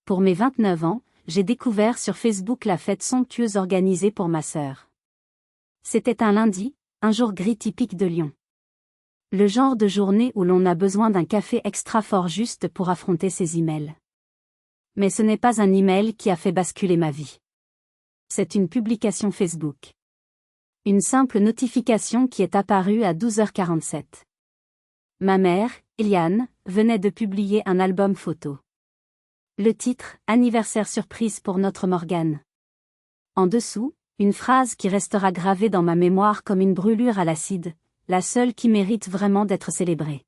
Pour mes 29 ans, j'ai découvert sur Facebook la fête somptueuse organisée pour ma sœur. C'était un lundi, un jour gris typique de Lyon. Le genre de journée où l'on a besoin d'un café extra fort juste pour affronter ses emails. Mais ce n'est pas un email qui a fait basculer ma vie. C'est une publication Facebook. Une simple notification qui est apparue à 12h47. Ma mère, Eliane, venait de publier un album photo. Le titre, Anniversaire surprise pour notre Morgane. En dessous, une phrase qui restera gravée dans ma mémoire comme une brûlure à l'acide, la seule qui mérite vraiment d'être célébrée.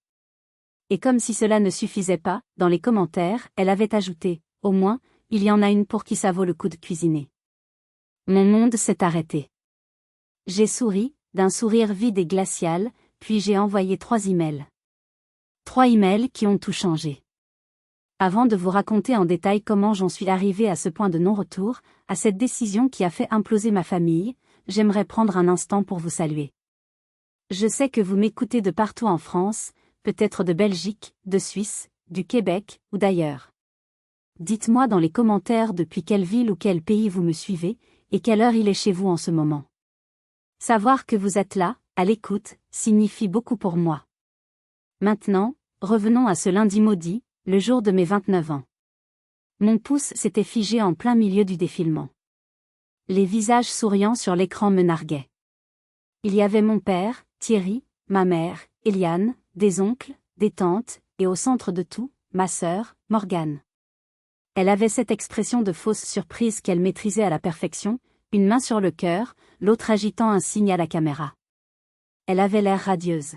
Et comme si cela ne suffisait pas, dans les commentaires, elle avait ajouté, au moins, il y en a une pour qui ça vaut le coup de cuisiner. Mon monde s'est arrêté. J'ai souri, d'un sourire vide et glacial, puis j'ai envoyé 3 emails. 3 emails qui ont tout changé. Avant de vous raconter en détail comment j'en suis arrivée à ce point de non-retour, à cette décision qui a fait imploser ma famille, j'aimerais prendre un instant pour vous saluer. Je sais que vous m'écoutez de partout en France, peut-être de Belgique, de Suisse, du Québec, ou d'ailleurs. Dites-moi dans les commentaires depuis quelle ville ou quel pays vous me suivez, et quelle heure il est chez vous en ce moment. Savoir que vous êtes là, à l'écoute, signifie beaucoup pour moi. Maintenant, revenons à ce lundi maudit, le jour de mes 29 ans. Mon pouce s'était figé en plein milieu du défilement. Les visages souriants sur l'écran me narguaient. Il y avait mon père, Thierry, ma mère, Eliane, des oncles, des tantes, et au centre de tout, ma sœur, Morgane. Elle avait cette expression de fausse surprise qu'elle maîtrisait à la perfection, une main sur le cœur, l'autre agitant un signe à la caméra. Elle avait l'air radieuse.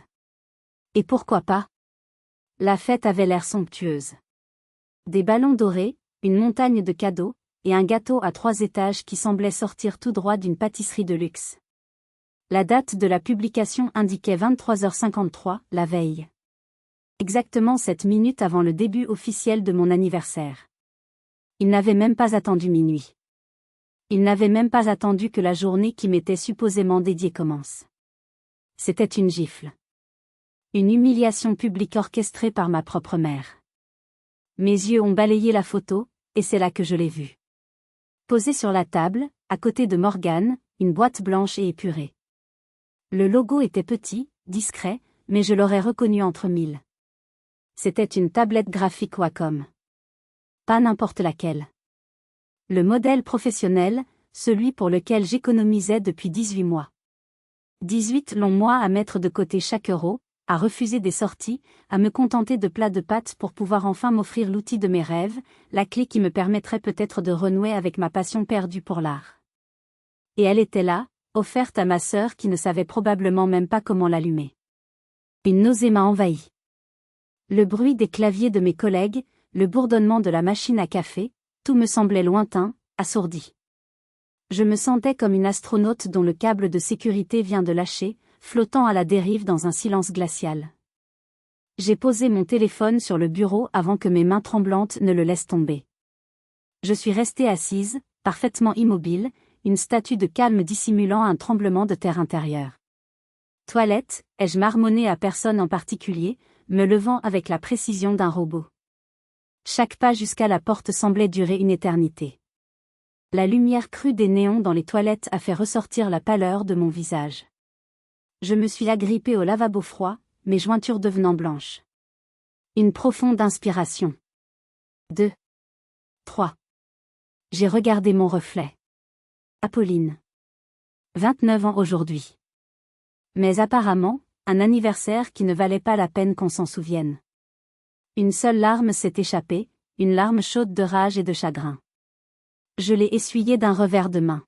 Et pourquoi pas? La fête avait l'air somptueuse. Des ballons dorés, une montagne de cadeaux, et un gâteau à 3 étages qui semblait sortir tout droit d'une pâtisserie de luxe. La date de la publication indiquait 23h53, la veille. Exactement 7 minutes avant le début officiel de mon anniversaire. Il n'avait même pas attendu minuit. Il n'avait même pas attendu que la journée qui m'était supposément dédiée commence. C'était une gifle. Une humiliation publique orchestrée par ma propre mère. Mes yeux ont balayé la photo, et c'est là que je l'ai vue. Posée sur la table, à côté de Morgane, une boîte blanche et épurée. Le logo était petit, discret, mais je l'aurais reconnu entre mille. C'était une tablette graphique Wacom. Pas n'importe laquelle. Le modèle professionnel, celui pour lequel j'économisais depuis 18 mois. 18 longs mois à mettre de côté chaque euro, à refuser des sorties, à me contenter de plats de pâtes pour pouvoir enfin m'offrir l'outil de mes rêves, la clé qui me permettrait peut-être de renouer avec ma passion perdue pour l'art. Et elle était là, offerte à ma sœur qui ne savait probablement même pas comment l'allumer. Une nausée m'a envahi. Le bruit des claviers de mes collègues, le bourdonnement de la machine à café, tout me semblait lointain, assourdi. Je me sentais comme une astronaute dont le câble de sécurité vient de lâcher, flottant à la dérive dans un silence glacial. J'ai posé mon téléphone sur le bureau avant que mes mains tremblantes ne le laissent tomber. Je suis restée assise, parfaitement immobile, une statue de calme dissimulant un tremblement de terre intérieur. Toilette, ai-je marmonné à personne en particulier, me levant avec la précision d'un robot. Chaque pas jusqu'à la porte semblait durer une éternité. La lumière crue des néons dans les toilettes a fait ressortir la pâleur de mon visage. Je me suis agrippée au lavabo froid, mes jointures devenant blanches. Une profonde inspiration. 2. 3. J'ai regardé mon reflet. Apolline. 29 ans aujourd'hui. Mais apparemment, un anniversaire qui ne valait pas la peine qu'on s'en souvienne. Une seule larme s'est échappée, une larme chaude de rage et de chagrin. Je l'ai essuyée d'un revers de main.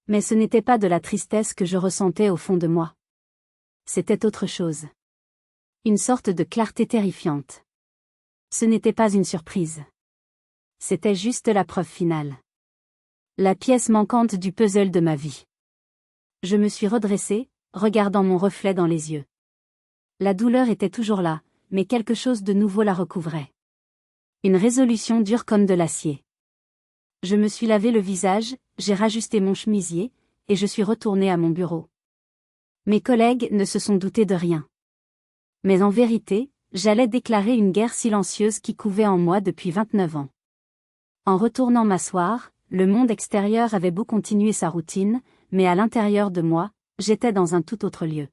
Mais ce n'était pas de la tristesse que je ressentais au fond de moi. C'était autre chose. Une sorte de clarté terrifiante. Ce n'était pas une surprise. C'était juste la preuve finale. La pièce manquante du puzzle de ma vie. Je me suis redressée, regardant mon reflet dans les yeux. La douleur était toujours là, mais quelque chose de nouveau la recouvrait. Une résolution dure comme de l'acier. Je me suis lavé le visage, j'ai rajusté mon chemisier, et je suis retournée à mon bureau. Mes collègues ne se sont doutés de rien. Mais en vérité, j'allais déclarer une guerre silencieuse qui couvait en moi depuis 29 ans. En retournant m'asseoir, le monde extérieur avait beau continuer sa routine, mais à l'intérieur de moi, j'étais dans un tout autre lieu.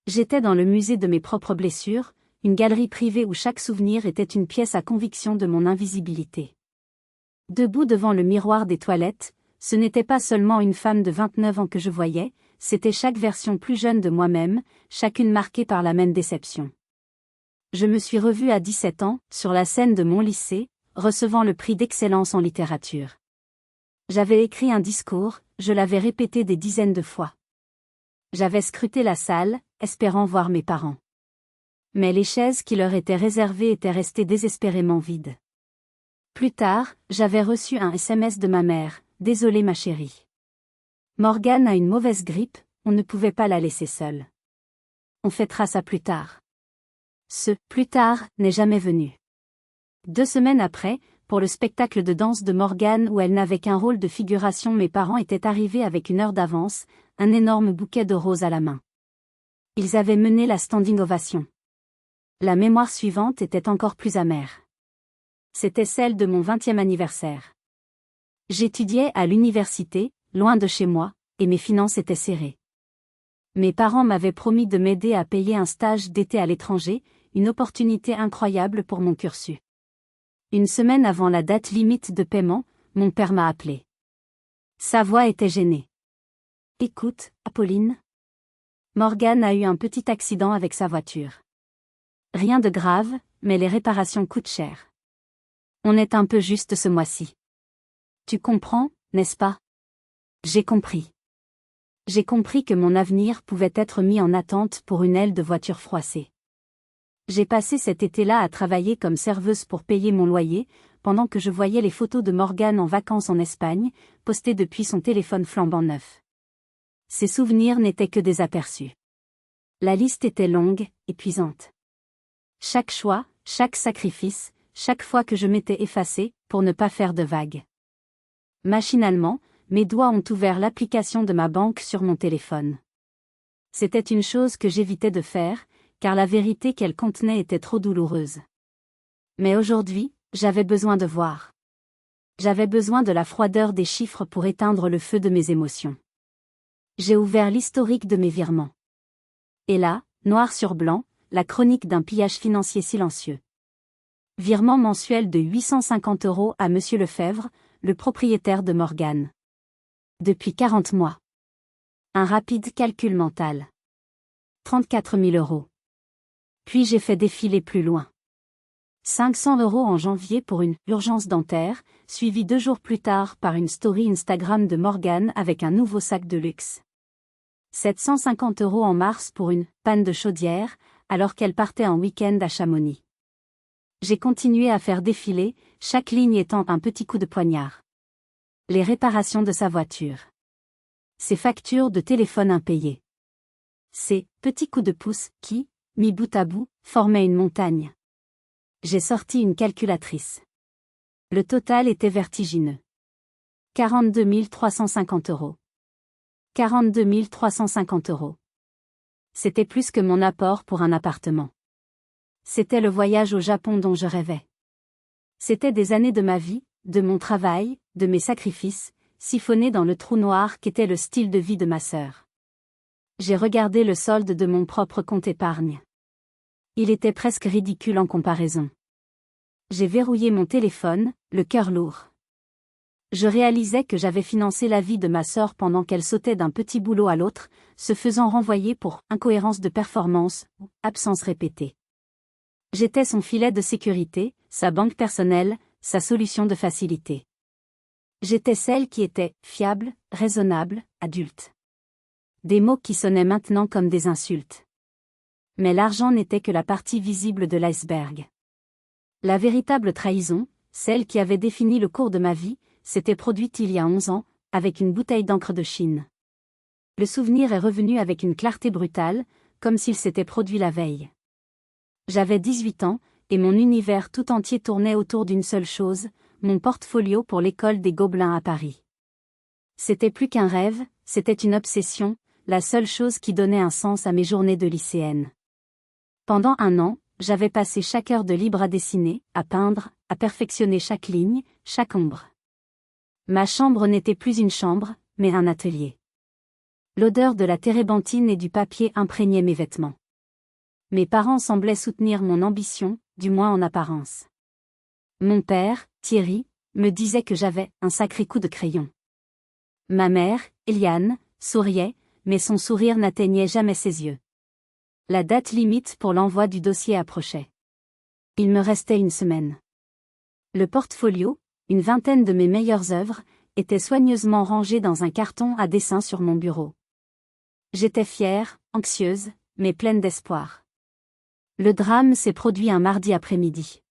J'étais dans le musée de mes propres blessures, une galerie privée où chaque souvenir était une pièce à conviction de mon invisibilité. Debout devant le miroir des toilettes, ce n'était pas seulement une femme de 29 ans que je voyais, c'était chaque version plus jeune de moi-même, chacune marquée par la même déception. Je me suis revue à 17 ans, sur la scène de mon lycée, recevant le prix d'excellence en littérature. J'avais écrit un discours, je l'avais répété des dizaines de fois. J'avais scruté la salle, espérant voir mes parents. Mais les chaises qui leur étaient réservées étaient restées désespérément vides. Plus tard, j'avais reçu un SMS de ma mère, « Désolée ma chérie. Morgane a une mauvaise grippe, on ne pouvait pas la laisser seule. On fêtera ça plus tard. » Ce « plus tard » n'est jamais venu. 2 semaines après, pour le spectacle de danse de Morgane où elle n'avait qu'un rôle de figuration, mes parents étaient arrivés avec une heure d'avance, un énorme bouquet de roses à la main. Ils avaient mené la standing ovation. La mémoire suivante était encore plus amère. C'était celle de mon 20e anniversaire. J'étudiais à l'université, loin de chez moi, et mes finances étaient serrées. Mes parents m'avaient promis de m'aider à payer un stage d'été à l'étranger, une opportunité incroyable pour mon cursus. Une semaine avant la date limite de paiement, mon père m'a appelé. Sa voix était gênée. « Écoute, Apolline. Morgane a eu un petit accident avec sa voiture. Rien de grave, mais les réparations coûtent cher. On est un peu juste ce mois-ci. Tu comprends, n'est-ce pas ? » J'ai compris. J'ai compris que mon avenir pouvait être mis en attente pour une aile de voiture froissée. J'ai passé cet été-là à travailler comme serveuse pour payer mon loyer, pendant que je voyais les photos de Morgane en vacances en Espagne, postées depuis son téléphone flambant neuf. Ces souvenirs n'étaient que des aperçus. La liste était longue, épuisante. Chaque choix, chaque sacrifice, chaque fois que je m'étais effacée, pour ne pas faire de vagues. Machinalement, mes doigts ont ouvert l'application de ma banque sur mon téléphone. C'était une chose que j'évitais de faire, car la vérité qu'elle contenait était trop douloureuse. Mais aujourd'hui, j'avais besoin de voir. J'avais besoin de la froideur des chiffres pour éteindre le feu de mes émotions. J'ai ouvert l'historique de mes virements. Et là, noir sur blanc, la chronique d'un pillage financier silencieux. Virement mensuel de 850 € à Monsieur Lefebvre, le propriétaire de Morgane. Depuis 40 mois. Un rapide calcul mental. 34 000 €. Puis j'ai fait défiler plus loin. 500 € en janvier pour une « urgence dentaire », suivie 2 jours plus tard par une story Instagram de Morgane avec un nouveau sac de luxe. 750 € en mars pour une « panne de chaudière », alors qu'elle partait en week-end à Chamonix. J'ai continué à faire défiler, chaque ligne étant un petit coup de poignard. Les réparations de sa voiture. Ses factures de téléphone impayées. Ces petits coups de pouce qui, mis bout à bout, formaient une montagne. J'ai sorti une calculatrice. Le total était vertigineux. 42 350 €. 42 350 €. C'était plus que mon apport pour un appartement. C'était le voyage au Japon dont je rêvais. C'était des années de ma vie, de mon travail, de mes sacrifices, siphonnés dans le trou noir qu'était le style de vie de ma sœur. J'ai regardé le solde de mon propre compte épargne. Il était presque ridicule en comparaison. J'ai verrouillé mon téléphone, le cœur lourd. Je réalisais que j'avais financé la vie de ma sœur pendant qu'elle sautait d'un petit boulot à l'autre, se faisant renvoyer pour incohérence de performance ou absence répétée. J'étais son filet de sécurité, sa banque personnelle, sa solution de facilité. J'étais celle qui était fiable, raisonnable, adulte. Des mots qui sonnaient maintenant comme des insultes. Mais l'argent n'était que la partie visible de l'iceberg. La véritable trahison, celle qui avait défini le cours de ma vie, s'était produite il y a 11 ans, avec une bouteille d'encre de Chine. Le souvenir est revenu avec une clarté brutale, comme s'il s'était produit la veille. J'avais 18 ans, et mon univers tout entier tournait autour d'une seule chose, mon portfolio pour l'école des Gobelins à Paris. C'était plus qu'un rêve, c'était une obsession, la seule chose qui donnait un sens à mes journées de lycéenne. Pendant 1 an, j'avais passé chaque heure de libre à dessiner, à peindre, à perfectionner chaque ligne, chaque ombre. Ma chambre n'était plus une chambre, mais un atelier. L'odeur de la térébenthine et du papier imprégnait mes vêtements. Mes parents semblaient soutenir mon ambition, du moins en apparence. Mon père, Thierry, me disait que j'avais un sacré coup de crayon. Ma mère, Eliane, souriait, mais son sourire n'atteignait jamais ses yeux. La date limite pour l'envoi du dossier approchait. Il me restait une semaine. Le portfolio, une vingtaine de mes meilleures œuvres, était soigneusement rangé dans un carton à dessin sur mon bureau. J'étais fière, anxieuse, mais pleine d'espoir. Le drame s'est produit un mardi après-midi.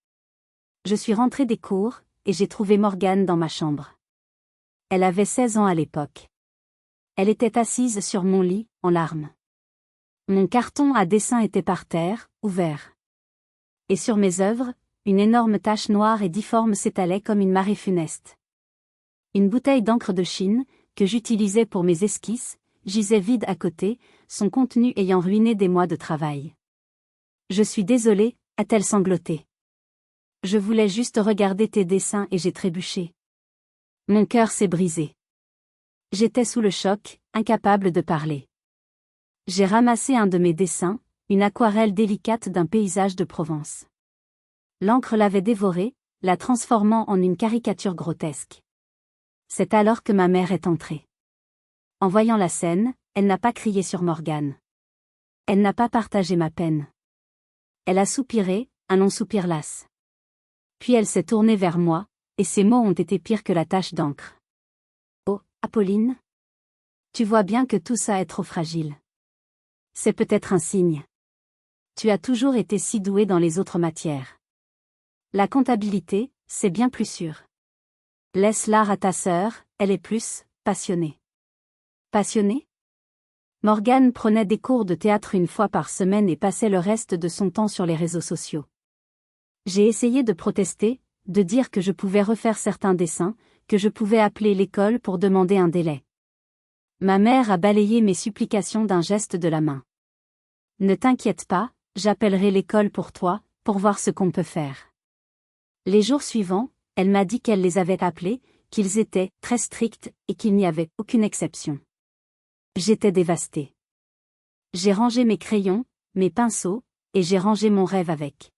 Je suis rentrée des cours, et j'ai trouvé Morgane dans ma chambre. Elle avait 16 ans à l'époque. Elle était assise sur mon lit, en larmes. Mon carton à dessin était par terre, ouvert. Et sur mes œuvres, une énorme tache noire et difforme s'étalait comme une marée funeste. Une bouteille d'encre de Chine, que j'utilisais pour mes esquisses, gisait vide à côté, son contenu ayant ruiné des mois de travail. Je suis désolée, a-t-elle sangloté. Je voulais juste regarder tes dessins et j'ai trébuché. Mon cœur s'est brisé. J'étais sous le choc, incapable de parler. J'ai ramassé un de mes dessins, une aquarelle délicate d'un paysage de Provence. L'encre l'avait dévorée, la transformant en une caricature grotesque. C'est alors que ma mère est entrée. En voyant la scène, elle n'a pas crié sur Morgane. Elle n'a pas partagé ma peine. Elle a soupiré, un long soupir las. Puis elle s'est tournée vers moi, et ses mots ont été pires que la tache d'encre. Oh, Apolline? Tu vois bien que tout ça est trop fragile. C'est peut-être un signe. Tu as toujours été si douée dans les autres matières. La comptabilité, c'est bien plus sûr. Laisse l'art à ta sœur, elle est plus passionnée. Passionnée? Morgane prenait des cours de théâtre une fois par semaine et passait le reste de son temps sur les réseaux sociaux. J'ai essayé de protester, de dire que je pouvais refaire certains dessins, que je pouvais appeler l'école pour demander un délai. Ma mère a balayé mes supplications d'un geste de la main. Ne t'inquiète pas, j'appellerai l'école pour toi, pour voir ce qu'on peut faire. Les jours suivants, elle m'a dit qu'elle les avait appelés, qu'ils étaient très stricts et qu'il n'y avait aucune exception. J'étais dévastée. J'ai rangé mes crayons, mes pinceaux, et j'ai rangé mon rêve avec.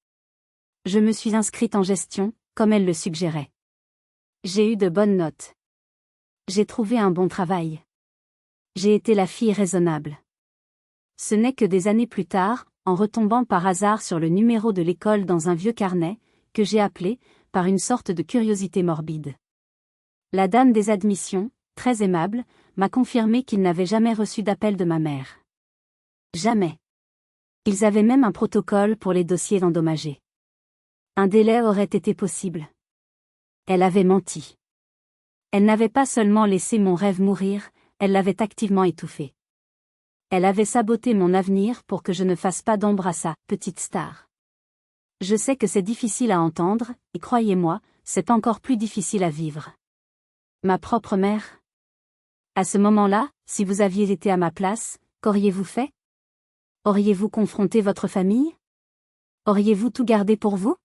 Je me suis inscrite en gestion, comme elle le suggérait. J'ai eu de bonnes notes. J'ai trouvé un bon travail. J'ai été la fille raisonnable. Ce n'est que des années plus tard, en retombant par hasard sur le numéro de l'école dans un vieux carnet, que j'ai appelé, par une sorte de curiosité morbide. La dame des admissions, très aimable, m'a confirmé qu'ils n'avaient jamais reçu d'appel de ma mère. Jamais. Ils avaient même un protocole pour les dossiers endommagés. Un délai aurait été possible. Elle avait menti. Elle n'avait pas seulement laissé mon rêve mourir, elle l'avait activement étouffé. Elle avait saboté mon avenir pour que je ne fasse pas d'ombre à sa petite star. Je sais que c'est difficile à entendre, et croyez-moi, c'est encore plus difficile à vivre. Ma propre mère. À ce moment-là, si vous aviez été à ma place, qu'auriez-vous fait? Auriez-vous confronté votre famille? Auriez-vous tout gardé pour vous?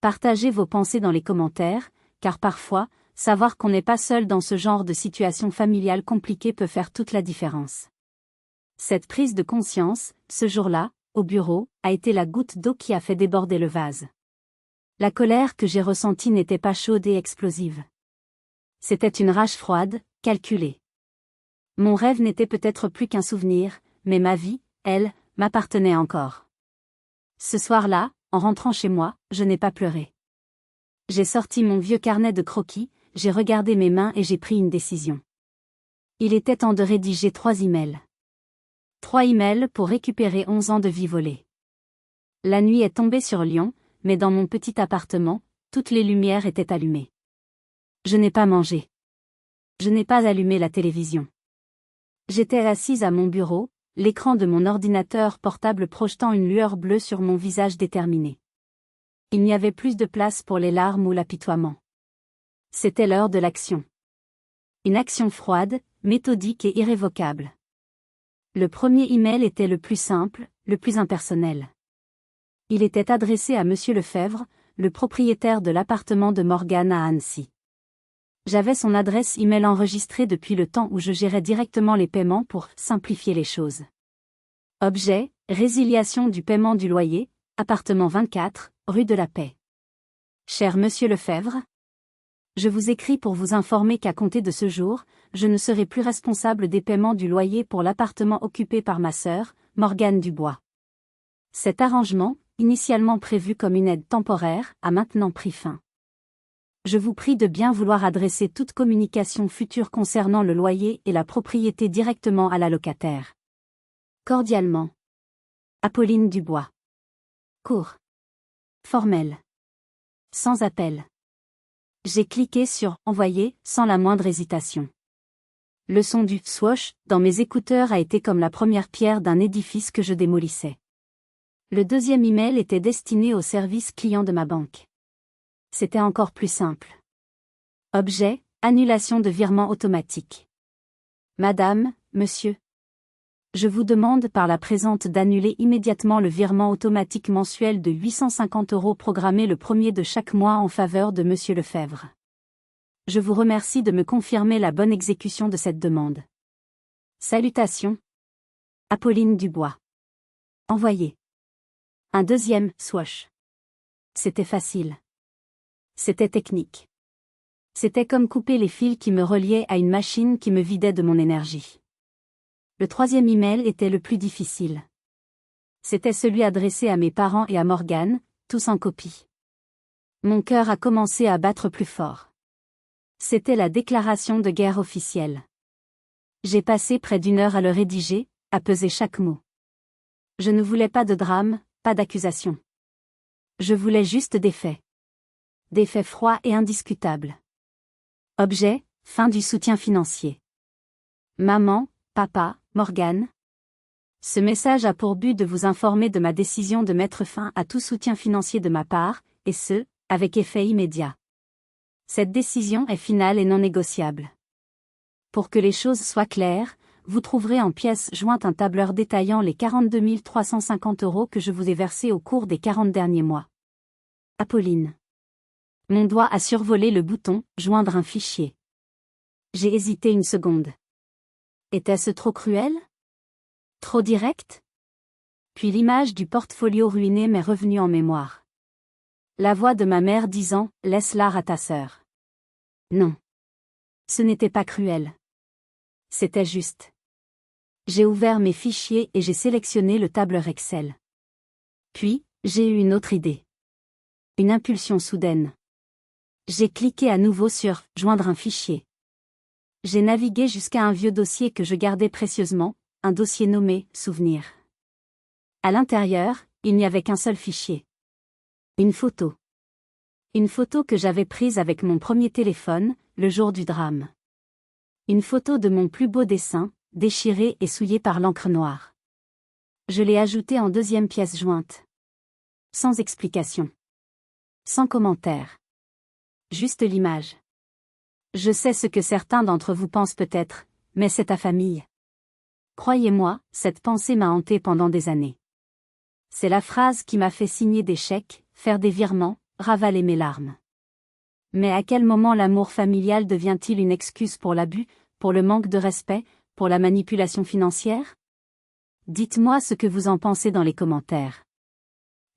Partagez vos pensées dans les commentaires, car parfois, savoir qu'on n'est pas seul dans ce genre de situation familiale compliquée peut faire toute la différence. Cette prise de conscience, ce jour-là, au bureau, a été la goutte d'eau qui a fait déborder le vase. La colère que j'ai ressentie n'était pas chaude et explosive. C'était une rage froide, calculée. Mon rêve n'était peut-être plus qu'un souvenir, mais ma vie, elle, m'appartenait encore. Ce soir-là, en rentrant chez moi, je n'ai pas pleuré. J'ai sorti mon vieux carnet de croquis, j'ai regardé mes mains et j'ai pris une décision. Il était temps de rédiger 3 emails. 3 emails pour récupérer 11 ans de vie volée. La nuit est tombée sur Lyon, mais dans mon petit appartement, toutes les lumières étaient allumées. Je n'ai pas mangé. Je n'ai pas allumé la télévision. J'étais assise à mon bureau, l'écran de mon ordinateur portable projetant une lueur bleue sur mon visage déterminé. Il n'y avait plus de place pour les larmes ou l'apitoiement. C'était l'heure de l'action. Une action froide, méthodique et irrévocable. Le premier email était le plus simple, le plus impersonnel. Il était adressé à Monsieur Lefebvre, le propriétaire de l'appartement de Morgane à Annecy. J'avais son adresse email enregistrée depuis le temps où je gérais directement les paiements pour simplifier les choses. Objet, résiliation du paiement du loyer, appartement 24, rue de la Paix. Cher Monsieur Lefebvre, je vous écris pour vous informer qu'à compter de ce jour, je ne serai plus responsable des paiements du loyer pour l'appartement occupé par ma sœur, Morgane Dubois. Cet arrangement, initialement prévu comme une aide temporaire, a maintenant pris fin. Je vous prie de bien vouloir adresser toute communication future concernant le loyer et la propriété directement à la locataire. Cordialement. Apolline Dubois. Court. Formel. Sans appel. J'ai cliqué sur « Envoyer » sans la moindre hésitation. Le son du « swoosh » dans mes écouteurs a été comme la première pierre d'un édifice que je démolissais. Le deuxième email était destiné au service client de ma banque. C'était encore plus simple. Objet, annulation de virement automatique. Madame, monsieur. Je vous demande par la présente d'annuler immédiatement le virement automatique mensuel de 850 € programmé le 1er de chaque mois en faveur de Monsieur Lefebvre. Je vous remercie de me confirmer la bonne exécution de cette demande. Salutations. Apolline Dubois. Envoyé. Un deuxième swoosh. C'était facile. C'était technique. C'était comme couper les fils qui me reliaient à une machine qui me vidait de mon énergie. Le troisième email était le plus difficile. C'était celui adressé à mes parents et à Morgane, tous en copie. Mon cœur a commencé à battre plus fort. C'était la déclaration de guerre officielle. J'ai passé près d'1 heure à le rédiger, à peser chaque mot. Je ne voulais pas de drame, pas d'accusation. Je voulais juste des faits. Des faits froids et indiscutables. Objet, fin du soutien financier. Maman, papa, Morgane. Ce message a pour but de vous informer de ma décision de mettre fin à tout soutien financier de ma part, et ce, avec effet immédiat. Cette décision est finale et non négociable. Pour que les choses soient claires, vous trouverez en pièce jointe un tableur détaillant les 42 350 € que je vous ai versés au cours des 40 derniers mois. Apolline. Mon doigt a survolé le bouton « Joindre un fichier ». J'ai hésité une seconde. Était-ce trop cruel? Trop direct? Puis l'image du portfolio ruiné m'est revenue en mémoire. La voix de ma mère disant « Laisse-la à ta sœur ». Non. Ce n'était pas cruel. C'était juste. J'ai ouvert mes fichiers et j'ai sélectionné le tableur Excel. Puis, j'ai eu une autre idée. Une impulsion soudaine. J'ai cliqué à nouveau sur « Joindre un fichier ». J'ai navigué jusqu'à un vieux dossier que je gardais précieusement, un dossier nommé « Souvenirs ». À l'intérieur, il n'y avait qu'un seul fichier. Une photo. Une photo que j'avais prise avec mon premier téléphone, le jour du drame. Une photo de mon plus beau dessin, déchiré et souillé par l'encre noire. Je l'ai ajoutée en deuxième pièce jointe. Sans explication. Sans commentaire. Juste l'image. Je sais ce que certains d'entre vous pensent peut-être, mais c'est ta famille. Croyez-moi, cette pensée m'a hanté pendant des années. C'est la phrase qui m'a fait signer des chèques, faire des virements, ravaler mes larmes. Mais à quel moment l'amour familial devient-il une excuse pour l'abus, pour le manque de respect, pour la manipulation financière? Dites-moi ce que vous en pensez dans les commentaires.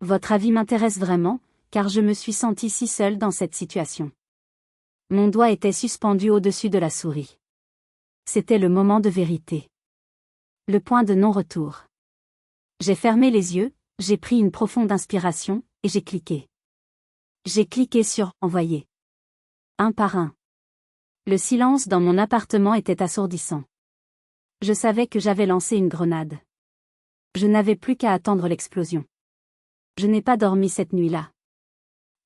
Votre avis m'intéresse vraiment, car je me suis sentie si seule dans cette situation. Mon doigt était suspendu au-dessus de la souris. C'était le moment de vérité. Le point de non-retour. J'ai fermé les yeux, j'ai pris une profonde inspiration, et j'ai cliqué. J'ai cliqué sur « Envoyer ». Un par un. Le silence dans mon appartement était assourdissant. Je savais que j'avais lancé une grenade. Je n'avais plus qu'à attendre l'explosion. Je n'ai pas dormi cette nuit-là.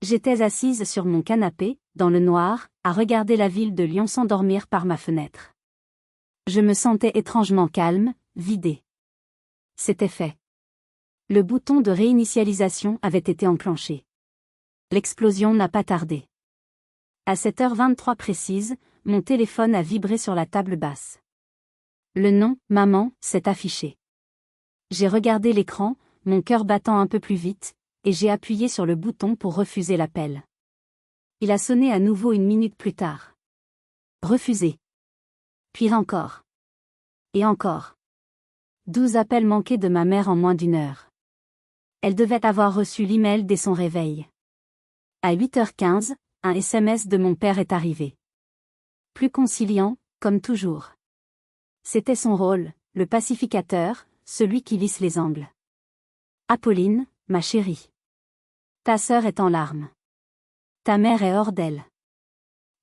J'étais assise sur mon canapé, dans le noir, à regarder la ville de Lyon s'endormir par ma fenêtre. Je me sentais étrangement calme, vidée. C'était fait. Le bouton de réinitialisation avait été enclenché. L'explosion n'a pas tardé. À 7h23 précise, mon téléphone a vibré sur la table basse. Le nom « Maman » s'est affiché. J'ai regardé l'écran, mon cœur battant un peu plus vite, et j'ai appuyé sur le bouton pour refuser l'appel. Il a sonné à nouveau 1 minute plus tard. Refusé. Puis encore. Et encore. 12 appels manqués de ma mère en moins d'1 heure. Elle devait avoir reçu l'email dès son réveil. À 8h15, un SMS de mon père est arrivé. Plus conciliant, comme toujours. C'était son rôle, le pacificateur, celui qui lisse les angles. Apolline, ma chérie. Ta sœur est en larmes. Ta mère est hors d'elle.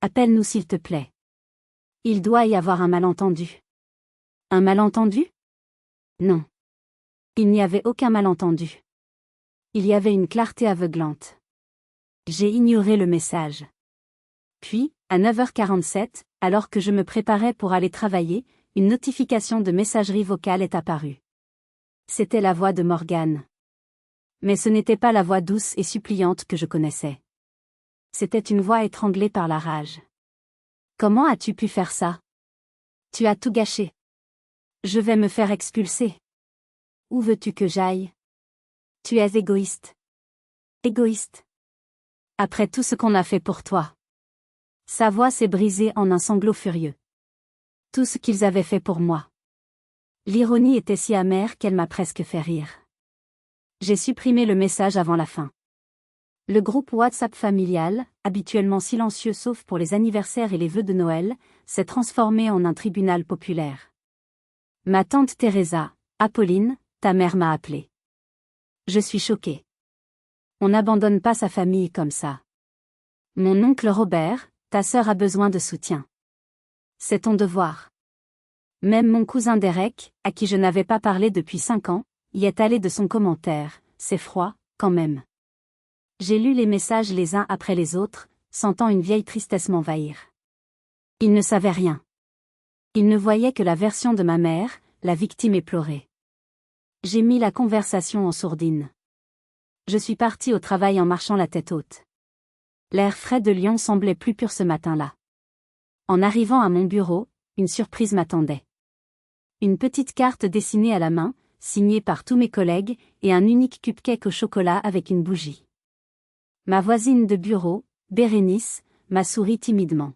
Appelle-nous s'il te plaît. Il doit y avoir un malentendu. Un malentendu? Non. Il n'y avait aucun malentendu. Il y avait une clarté aveuglante. J'ai ignoré le message. Puis, à 9h47, alors que je me préparais pour aller travailler, une notification de messagerie vocale est apparue. C'était la voix de Morgane. Mais ce n'était pas la voix douce et suppliante que je connaissais. C'était une voix étranglée par la rage. Comment as-tu pu faire ça? Tu as tout gâché. Je vais me faire expulser. Où veux-tu que j'aille? Tu es égoïste. Égoïste. Après tout ce qu'on a fait pour toi. Sa voix s'est brisée en un sanglot furieux. Tout ce qu'ils avaient fait pour moi. L'ironie était si amère qu'elle m'a presque fait rire. J'ai supprimé le message avant la fin. Le groupe WhatsApp familial, habituellement silencieux sauf pour les anniversaires et les vœux de Noël, s'est transformé en un tribunal populaire. Ma tante Teresa, Apolline, ta mère m'a appelé. Je suis choquée. On n'abandonne pas sa famille comme ça. Mon oncle Robert, ta sœur a besoin de soutien. C'est ton devoir. Même mon cousin Derek, à qui je n'avais pas parlé depuis 5 ans, y est allé de son commentaire, c'est froid, quand même. J'ai lu les messages les uns après les autres, sentant une vieille tristesse m'envahir. Il ne savait rien. Il ne voyait que la version de ma mère, la victime éplorée. J'ai mis la conversation en sourdine. Je suis partie au travail en marchant la tête haute. L'air frais de Lyon semblait plus pur ce matin-là. En arrivant à mon bureau, une surprise m'attendait. Une petite carte dessinée à la main, signée par tous mes collègues, et un unique cupcake au chocolat avec une bougie. Ma voisine de bureau, Bérénice, m'a souri timidement.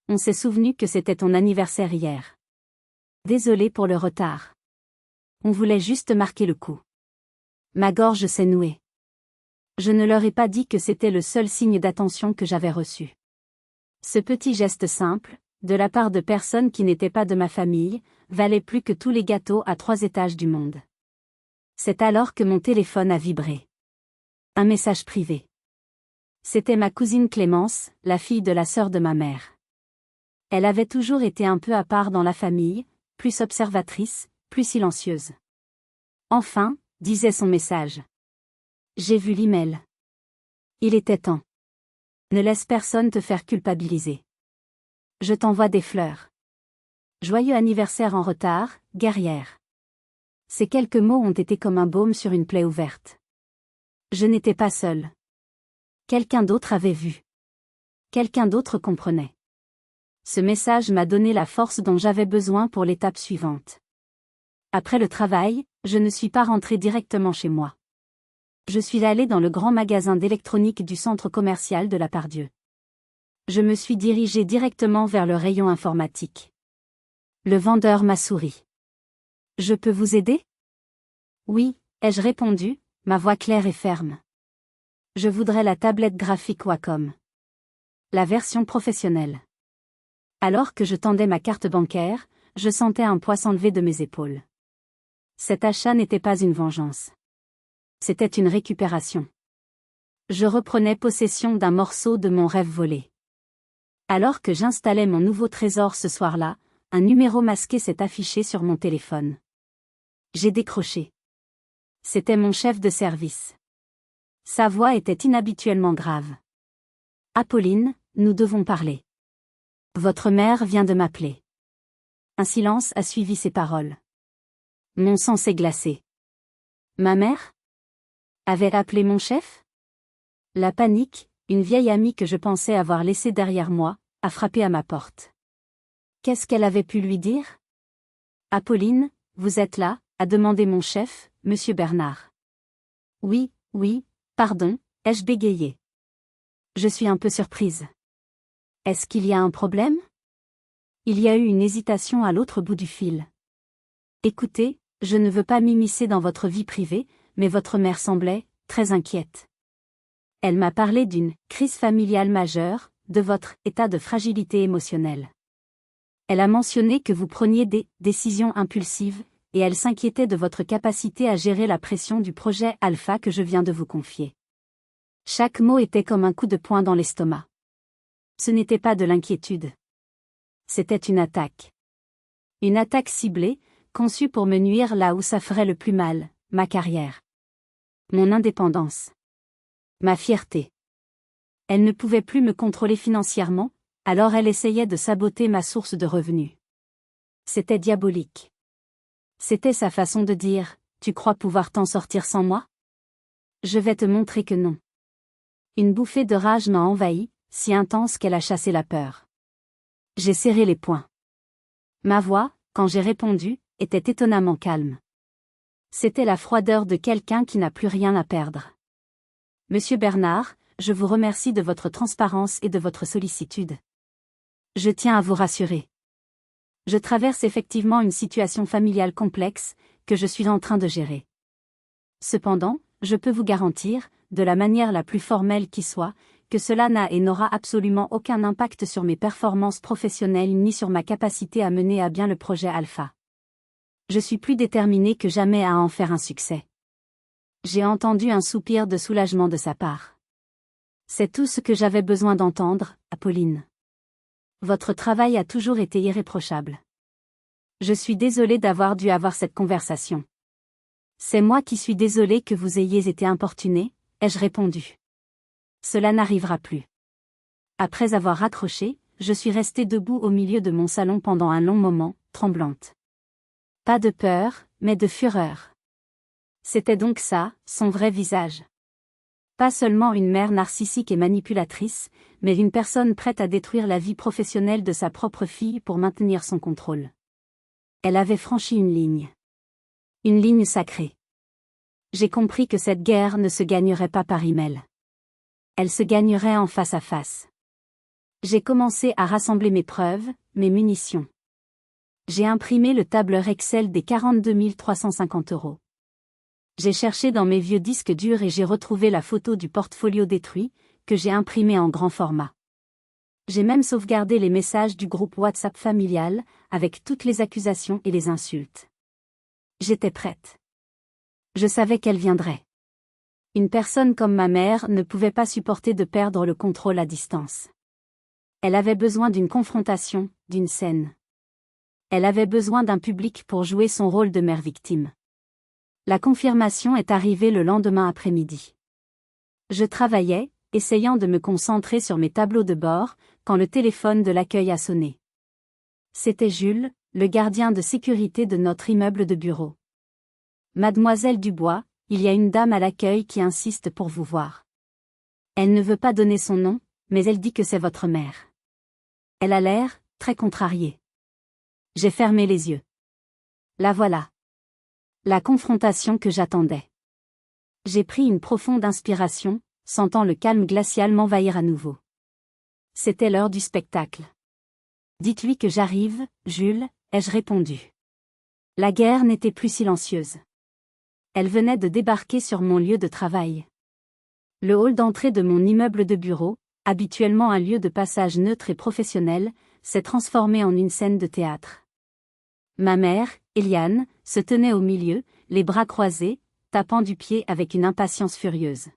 On s'est souvenu que c'était ton anniversaire hier. Désolée pour le retard. On voulait juste marquer le coup. Ma gorge s'est nouée. Je ne leur ai pas dit que c'était le seul signe d'attention que j'avais reçu. Ce petit geste simple, de la part de personnes qui n'étaient pas de ma famille, valait plus que tous les gâteaux à 3 étages du monde. C'est alors que mon téléphone a vibré. Un message privé. C'était ma cousine Clémence, la fille de la sœur de ma mère. Elle avait toujours été un peu à part dans la famille, plus observatrice, plus silencieuse. Enfin, disait son message. J'ai vu l'email. Il était temps. Ne laisse personne te faire culpabiliser. Je t'envoie des fleurs. Joyeux anniversaire en retard, guerrière. Ces quelques mots ont été comme un baume sur une plaie ouverte. Je n'étais pas seule. Quelqu'un d'autre avait vu. Quelqu'un d'autre comprenait. Ce message m'a donné la force dont j'avais besoin pour l'étape suivante. Après le travail, je ne suis pas rentrée directement chez moi. Je suis allée dans le grand magasin d'électronique du centre commercial de la Pardieu. Je me suis dirigée directement vers le rayon informatique. Le vendeur m'a souri. Je peux vous aider? Oui, ai-je répondu, ma voix claire et ferme. Je voudrais la tablette graphique Wacom. La version professionnelle. Alors que je tendais ma carte bancaire, je sentais un poids s'enlever de mes épaules. Cet achat n'était pas une vengeance. C'était une récupération. Je reprenais possession d'un morceau de mon rêve volé. Alors que j'installais mon nouveau trésor ce soir-là, un numéro masqué s'est affiché sur mon téléphone. J'ai décroché. C'était mon chef de service. Sa voix était inhabituellement grave. Apolline, nous devons parler. Votre mère vient de m'appeler. Un silence a suivi ces paroles. Mon sang s'est glacé. Ma mère? Avait appelé mon chef? La panique, une vieille amie que je pensais avoir laissée derrière moi, a frappé à ma porte. Qu'est-ce qu'elle avait pu lui dire? Apolline, vous êtes là, a demandé mon chef, Monsieur Bernard. Oui, Pardon, ai-je bégayé. Je suis un peu surprise. Est-ce qu'il y a un problème? Il y a eu une hésitation à l'autre bout du fil. Écoutez, je ne veux pas m'immiscer dans votre vie privée, mais votre mère semblait très inquiète. Elle m'a parlé d'une crise familiale majeure, de votre état de fragilité émotionnelle. Elle a mentionné que vous preniez des décisions impulsives, et elle s'inquiétait de votre capacité à gérer la pression du projet Alpha que je viens de vous confier. Chaque mot était comme un coup de poing dans l'estomac. Ce n'était pas de l'inquiétude. C'était une attaque. Une attaque ciblée, conçue pour me nuire là où ça ferait le plus mal, ma carrière. Mon indépendance. Ma fierté. Elle ne pouvait plus me contrôler financièrement, alors elle essayait de saboter ma source de revenus. C'était diabolique. C'était sa façon de dire, tu crois pouvoir t'en sortir sans moi? Je vais te montrer que non. Une bouffée de rage m'a envahi, si intense qu'elle a chassé la peur. J'ai serré les poings. Ma voix, quand j'ai répondu, était étonnamment calme. C'était la froideur de quelqu'un qui n'a plus rien à perdre. Monsieur Bernard, je vous remercie de votre transparence et de votre sollicitude. Je tiens à vous rassurer. Je traverse effectivement une situation familiale complexe, que je suis en train de gérer. Cependant, je peux vous garantir, de la manière la plus formelle qui soit, que cela n'a et n'aura absolument aucun impact sur mes performances professionnelles ni sur ma capacité à mener à bien le projet Alpha. Je suis plus déterminée que jamais à en faire un succès. J'ai entendu un soupir de soulagement de sa part. C'est tout ce que j'avais besoin d'entendre, Apolline. Votre travail a toujours été irréprochable. Je suis désolée d'avoir dû avoir cette conversation. C'est moi qui suis désolée que vous ayez été importunée, ai-je répondu. Cela n'arrivera plus. Après avoir raccroché, je suis restée debout au milieu de mon salon pendant un long moment, tremblante. Pas de peur, mais de fureur. C'était donc ça, son vrai visage. Pas seulement une mère narcissique et manipulatrice, mais une personne prête à détruire la vie professionnelle de sa propre fille pour maintenir son contrôle. Elle avait franchi une ligne. Une ligne sacrée. J'ai compris que cette guerre ne se gagnerait pas par email. Elle se gagnerait en face à face. J'ai commencé à rassembler mes preuves, mes munitions. J'ai imprimé le tableur Excel des 42 350 €. J'ai cherché dans mes vieux disques durs et j'ai retrouvé la photo du portfolio détruit, que j'ai imprimé en grand format. J'ai même sauvegardé les messages du groupe WhatsApp familial, avec toutes les accusations et les insultes. J'étais prête. Je savais qu'elle viendrait. Une personne comme ma mère ne pouvait pas supporter de perdre le contrôle à distance. Elle avait besoin d'une confrontation, d'une scène. Elle avait besoin d'un public pour jouer son rôle de mère victime. La confirmation est arrivée le lendemain après-midi. Je travaillais, essayant de me concentrer sur mes tableaux de bord, quand le téléphone de l'accueil a sonné. C'était Jules, le gardien de sécurité de notre immeuble de bureau. Mademoiselle Dubois, il y a une dame à l'accueil qui insiste pour vous voir. Elle ne veut pas donner son nom, mais elle dit que c'est votre mère. Elle a l'air très contrariée. J'ai fermé les yeux. La voilà. La confrontation que j'attendais. J'ai pris une profonde inspiration, sentant le calme glacial m'envahir à nouveau. C'était l'heure du spectacle. Dites-lui que j'arrive, Jules, ai-je répondu. La guerre n'était plus silencieuse. Elle venait de débarquer sur mon lieu de travail. Le hall d'entrée de mon immeuble de bureau, habituellement un lieu de passage neutre et professionnel, s'est transformé en une scène de théâtre. Ma mère, Eliane, se tenait au milieu, les bras croisés, tapant du pied avec une impatience furieuse.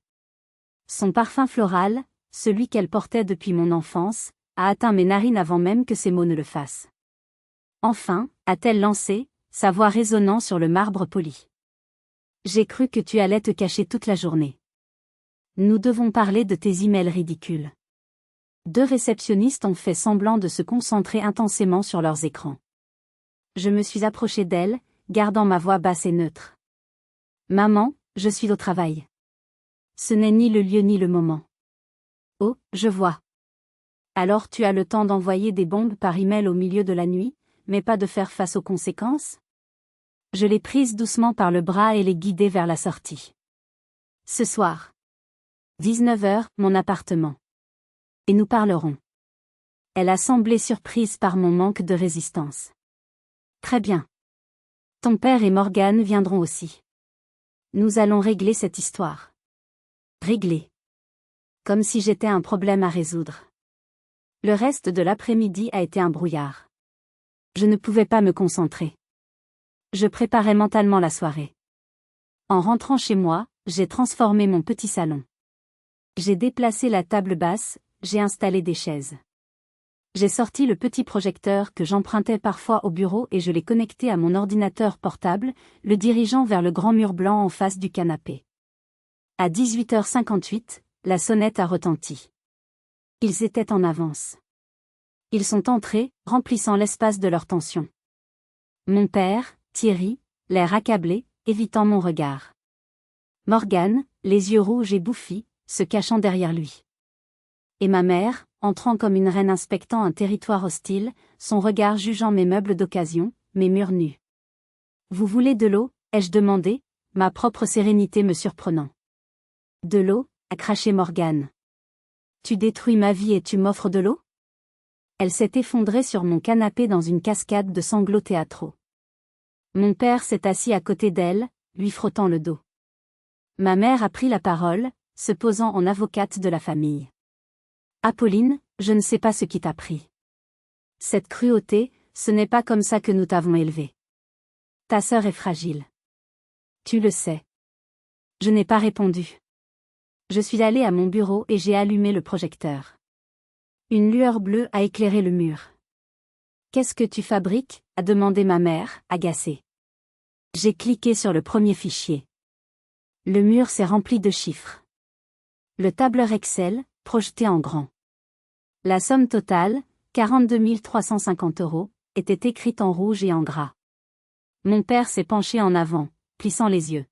Son parfum floral, celui qu'elle portait depuis mon enfance, a atteint mes narines avant même que ses mots ne le fassent. Enfin, a-t-elle lancé, sa voix résonnant sur le marbre poli. J'ai cru que tu allais te cacher toute la journée. Nous devons parler de tes emails ridicules. 2 réceptionnistes ont fait semblant de se concentrer intensément sur leurs écrans. Je me suis approchée d'elle, gardant ma voix basse et neutre. Maman, je suis au travail. Ce n'est ni le lieu ni le moment. Oh, je vois. Alors tu as le temps d'envoyer des bombes par email au milieu de la nuit, mais pas de faire face aux conséquences? Je l'ai prise doucement par le bras et l'ai guidée vers la sortie. Ce soir. 19h, mon appartement. Et nous parlerons. Elle a semblé surprise par mon manque de résistance. Très bien. Ton père et Morgane viendront aussi. Nous allons régler cette histoire. Régler. Comme si j'étais un problème à résoudre. Le reste de l'après-midi a été un brouillard. Je ne pouvais pas me concentrer. Je préparais mentalement la soirée. En rentrant chez moi, j'ai transformé mon petit salon. J'ai déplacé la table basse, j'ai installé des chaises. J'ai sorti le petit projecteur que j'empruntais parfois au bureau et je l'ai connecté à mon ordinateur portable, le dirigeant vers le grand mur blanc en face du canapé. À 18h58, la sonnette a retenti. Ils étaient en avance. Ils sont entrés, remplissant l'espace de leur tension. Mon père, Thierry, l'air accablé, évitant mon regard. Morgane, les yeux rouges et bouffis, se cachant derrière lui. Et ma mère, entrant comme une reine inspectant un territoire hostile, son regard jugeant mes meubles d'occasion, mes murs nus. Vous voulez de l'eau, ai-je demandé, ma propre sérénité me surprenant. De l'eau, a craché Morgane. Tu détruis ma vie et tu m'offres de l'eau? Elle s'est effondrée sur mon canapé dans une cascade de sanglots théâtraux. Mon père s'est assis à côté d'elle, lui frottant le dos. Ma mère a pris la parole, se posant en avocate de la famille. Apolline, je ne sais pas ce qui t'a pris. Cette cruauté, ce n'est pas comme ça que nous t'avons élevée. Ta sœur est fragile. Tu le sais. Je n'ai pas répondu. Je suis allée à mon bureau et j'ai allumé le projecteur. Une lueur bleue a éclairé le mur. Qu'est-ce que tu fabriques? A demandé ma mère, agacée. J'ai cliqué sur le premier fichier. Le mur s'est rempli de chiffres. Le tableur Excel, projeté en grand. La somme totale, 42 350 €, était écrite en rouge et en gras. Mon père s'est penché en avant, plissant les yeux.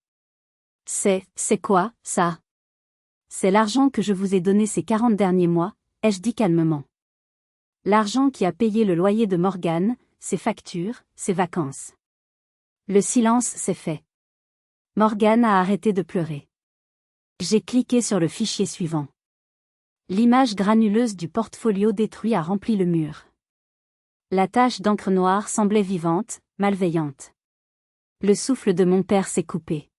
C'est quoi, ça? C'est l'argent que je vous ai donné ces 40 derniers mois, ai-je dit calmement. L'argent qui a payé le loyer de Morgane, ses factures, ses vacances. Le silence s'est fait. Morgane a arrêté de pleurer. J'ai cliqué sur le fichier suivant. L'image granuleuse du portfolio détruit a rempli le mur. La tache d'encre noire semblait vivante, malveillante. Le souffle de mon père s'est coupé.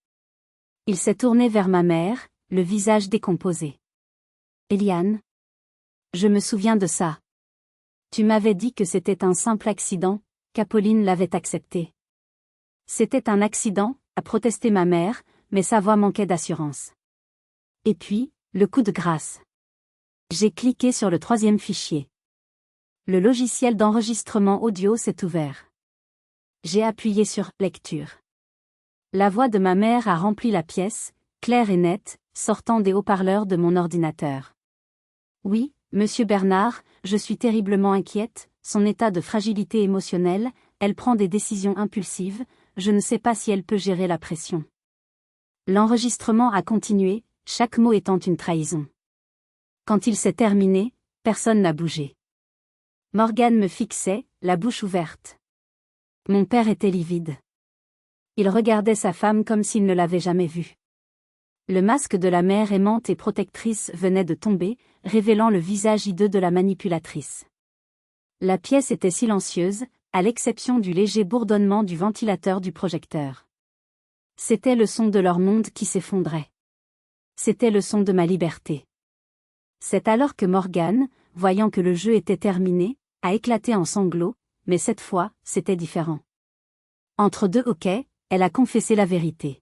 Il s'est tourné vers ma mère, le visage décomposé. Eliane? Je me souviens de ça. Tu m'avais dit que c'était un simple accident, qu'Apolline l'avait accepté. C'était un accident, a protesté ma mère, mais sa voix manquait d'assurance. Et puis, le coup de grâce. J'ai cliqué sur le 3e fichier. Le logiciel d'enregistrement audio s'est ouvert. J'ai appuyé sur « Lecture ». La voix de ma mère a rempli la pièce, claire et nette, sortant des haut-parleurs de mon ordinateur. Oui, monsieur Bernard, je suis terriblement inquiète, son état de fragilité émotionnelle, elle prend des décisions impulsives, je ne sais pas si elle peut gérer la pression. L'enregistrement a continué, chaque mot étant une trahison. Quand il s'est terminé, personne n'a bougé. Morgane me fixait, la bouche ouverte. Mon père était livide. Il regardait sa femme comme s'il ne l'avait jamais vue. Le masque de la mère aimante et protectrice venait de tomber, révélant le visage hideux de la manipulatrice. La pièce était silencieuse, à l'exception du léger bourdonnement du ventilateur du projecteur. C'était le son de leur monde qui s'effondrait. C'était le son de ma liberté. C'est alors que Morgane, voyant que le jeu était terminé, a éclaté en sanglots, mais cette fois, c'était différent. Entre deux hoquets, elle a confessé la vérité.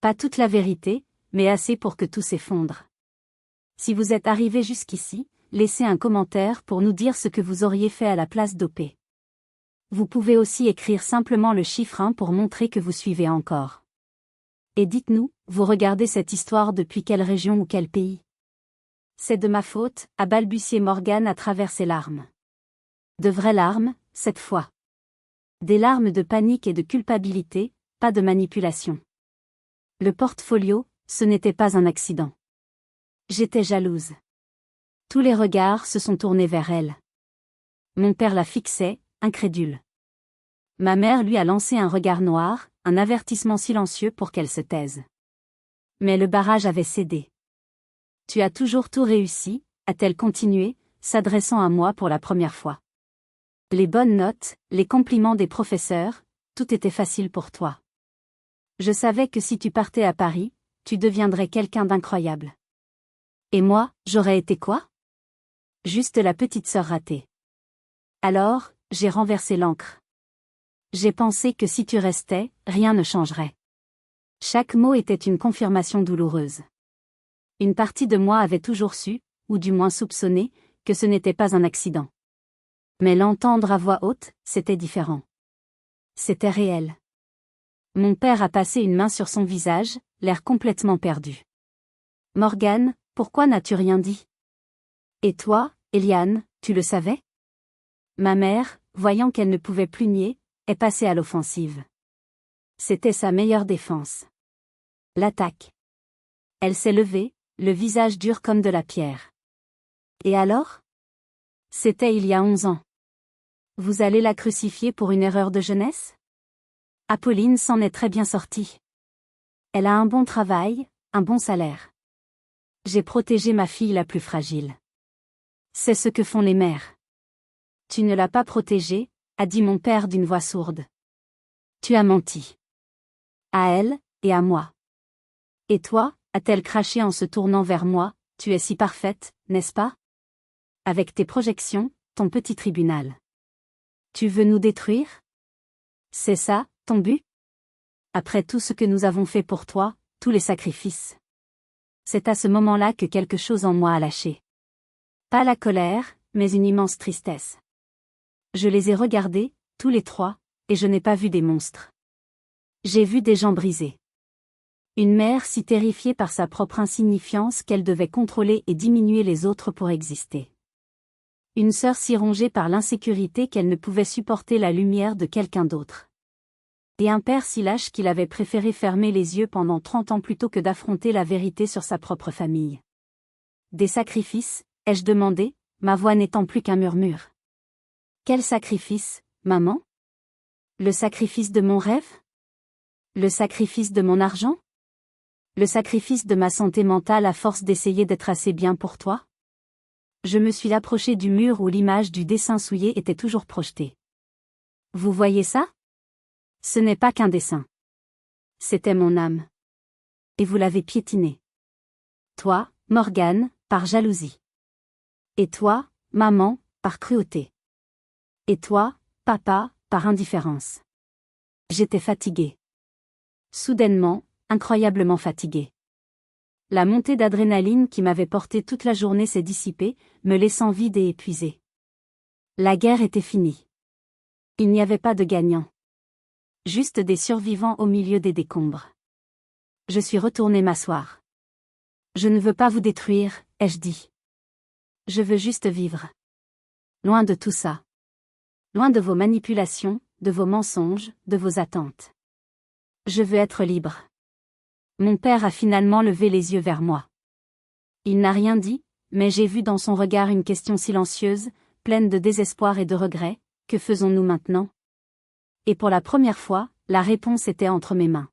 Pas toute la vérité, mais assez pour que tout s'effondre. Si vous êtes arrivé jusqu'ici, laissez un commentaire pour nous dire ce que vous auriez fait à la place d'OP. Vous pouvez aussi écrire simplement le chiffre 1 pour montrer que vous suivez encore. Et dites-nous, vous regardez cette histoire depuis quelle région ou quel pays? C'est de ma faute, a balbutié Morgane à travers ses larmes. De vraies larmes, cette fois. Des larmes de panique et de culpabilité, pas de manipulation. Le portfolio, ce n'était pas un accident. J'étais jalouse. Tous les regards se sont tournés vers elle. Mon père la fixait, incrédule. Ma mère lui a lancé un regard noir, un avertissement silencieux pour qu'elle se taise. Mais le barrage avait cédé. Tu as toujours tout réussi, a-t-elle continué, s'adressant à moi pour la première fois. Les bonnes notes, les compliments des professeurs, tout était facile pour toi. Je savais que si tu partais à Paris, tu deviendrais quelqu'un d'incroyable. Et moi, j'aurais été quoi? Juste la petite sœur ratée. Alors, j'ai renversé l'encre. J'ai pensé que si tu restais, rien ne changerait. Chaque mot était une confirmation douloureuse. Une partie de moi avait toujours su, ou du moins soupçonné, que ce n'était pas un accident. Mais l'entendre à voix haute, c'était différent. C'était réel. Mon père a passé une main sur son visage, l'air complètement perdu. Morgane, pourquoi n'as-tu rien dit? Et toi, Eliane, tu le savais? Ma mère, voyant qu'elle ne pouvait plus nier, est passée à l'offensive. C'était sa meilleure défense. L'attaque. Elle s'est levée, le visage dur comme de la pierre. Et alors? C'était il y a 11 ans. Vous allez la crucifier pour une erreur de jeunesse? Apolline s'en est très bien sortie. Elle a un bon travail, un bon salaire. J'ai protégé ma fille la plus fragile. C'est ce que font les mères. Tu ne l'as pas protégée, a dit mon père d'une voix sourde. Tu as menti. À elle, et à moi. Et toi, a-t-elle craché en se tournant vers moi, tu es si parfaite, n'est-ce pas? Avec tes projections, ton petit tribunal. Tu veux nous détruire? C'est ça, ton but? Après tout ce que nous avons fait pour toi, tous les sacrifices. C'est à ce moment-là que quelque chose en moi a lâché. Pas la colère, mais une immense tristesse. Je les ai regardés, tous les trois, et je n'ai pas vu des monstres. J'ai vu des gens brisés. Une mère si terrifiée par sa propre insignifiance qu'elle devait contrôler et diminuer les autres pour exister. Une sœur si rongée par l'insécurité qu'elle ne pouvait supporter la lumière de quelqu'un d'autre. Et un père si lâche qu'il avait préféré fermer les yeux pendant 30 ans plutôt que d'affronter la vérité sur sa propre famille. Des sacrifices, ai-je demandé, ma voix n'étant plus qu'un murmure. Quel sacrifice, maman? Le sacrifice de mon rêve? Le sacrifice de mon argent? Le sacrifice de ma santé mentale à force d'essayer d'être assez bien pour toi? Je me suis approchée du mur où l'image du dessin souillé était toujours projetée. Vous voyez ça? Ce n'est pas qu'un dessin. C'était mon âme. Et vous l'avez piétiné. Toi, Morgane, par jalousie. Et toi, maman, par cruauté. Et toi, papa, par indifférence. J'étais fatiguée. Soudainement, incroyablement fatiguée. La montée d'adrénaline qui m'avait portée toute la journée s'est dissipée, me laissant vide et épuisée. La guerre était finie. Il n'y avait pas de gagnants. Juste des survivants au milieu des décombres. Je suis retournée m'asseoir. Je ne veux pas vous détruire, ai-je dit. Je veux juste vivre. Loin de tout ça. Loin de vos manipulations, de vos mensonges, de vos attentes. Je veux être libre. Mon père a finalement levé les yeux vers moi. Il n'a rien dit, mais j'ai vu dans son regard une question silencieuse, pleine de désespoir et de regret. Que faisons-nous maintenant? Et pour la première fois, la réponse était entre mes mains.